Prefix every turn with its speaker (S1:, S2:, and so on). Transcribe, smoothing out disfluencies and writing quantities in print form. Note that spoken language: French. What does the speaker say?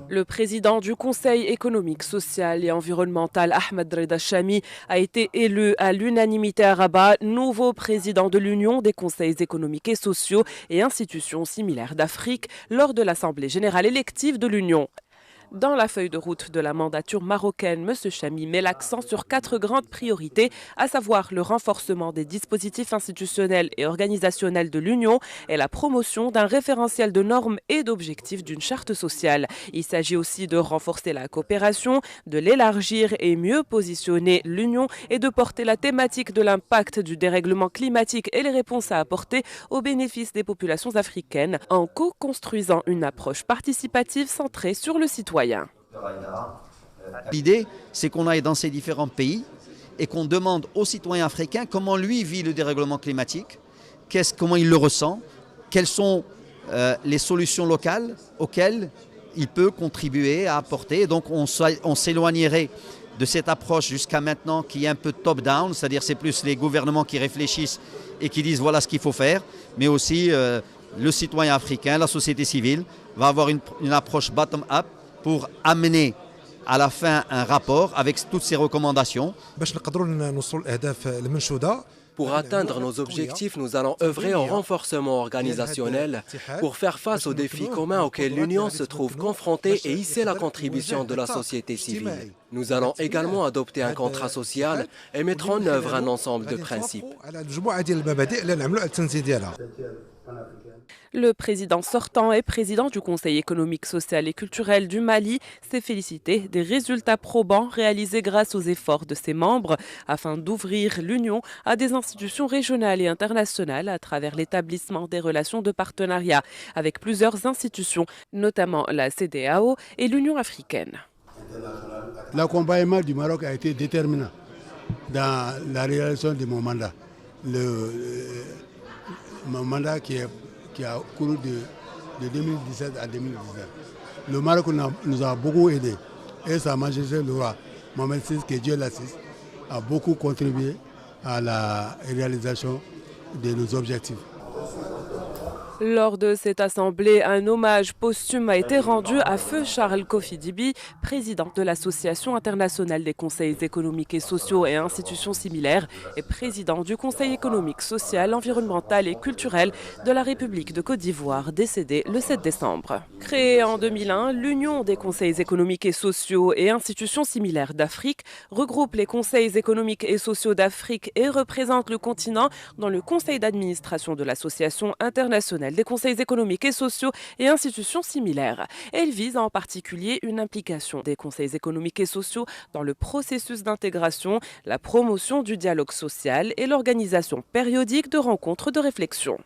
S1: Le président du Conseil économique, social et environnemental, Ahmed Reda Chami, a été élu à l'unanimité à Rabat nouveau président de l'Union des conseils économiques et sociaux et institutions similaires d'Afrique lors de l'Assemblée générale élective de l'Union. Dans la feuille de route de la mandature marocaine, M. Chami met l'accent sur 4 grandes priorités, à savoir le renforcement des dispositifs institutionnels et organisationnels de l'Union et la promotion d'un référentiel de normes et d'objectifs d'une charte sociale. Il s'agit aussi de renforcer la coopération, de l'élargir et mieux positionner l'Union et de porter la thématique de l'impact du dérèglement climatique et les réponses à apporter au bénéfice des populations africaines en co-construisant une approche participative centrée sur le citoyen.
S2: L'idée, c'est qu'on aille dans ces différents pays et qu'on demande aux citoyens africains comment lui vit le dérèglement climatique, comment il le ressent, quelles sont les solutions locales auxquelles il peut contribuer à apporter. Donc on s'éloignerait de cette approche jusqu'à maintenant qui est un peu top-down, c'est-à-dire c'est plus les gouvernements qui réfléchissent et qui disent voilà ce qu'il faut faire, mais aussi le citoyen africain, la société civile va avoir une approche bottom-up pour amener à la fin un rapport avec toutes ces recommandations.
S3: Pour atteindre nos objectifs, nous allons œuvrer au renforcement organisationnel pour faire face aux défis communs auxquels l'Union se trouve confrontée et hisser la contribution de la société civile. Nous allons également adopter un contrat social et mettre en œuvre un ensemble de principes.
S1: Le président sortant et président du Conseil économique, social et culturel du Mali s'est félicité des résultats probants réalisés grâce aux efforts de ses membres afin d'ouvrir l'Union à des institutions régionales et internationales à travers l'établissement des relations de partenariat avec plusieurs institutions, notamment la CEDEAO et l'Union africaine.
S4: L'accompagnement du Maroc a été déterminant dans la réalisation de mon mandat. Mon mandat qui a couru de 2017 à 2019. Le Maroc nous a beaucoup aidés et Sa Majesté le roi Mohamed VI, que Dieu l'assiste, a beaucoup contribué à la réalisation de nos objectifs.
S1: Lors de cette assemblée, un hommage posthume a été rendu à Feu Charles Kofi Dibi, président de l'Association internationale des conseils économiques et sociaux et institutions similaires et président du Conseil économique, social, environnemental et culturel de la République de Côte d'Ivoire, décédé le 7 décembre. Créée en 2001, l'Union des conseils économiques et sociaux et institutions similaires d'Afrique regroupe les conseils économiques et sociaux d'Afrique et représente le continent dans le conseil d'administration de l'Association internationale des conseils économiques et sociaux et institutions similaires. Elle vise en particulier une implication des conseils économiques et sociaux dans le processus d'intégration, la promotion du dialogue social et l'organisation périodique de rencontres de réflexion.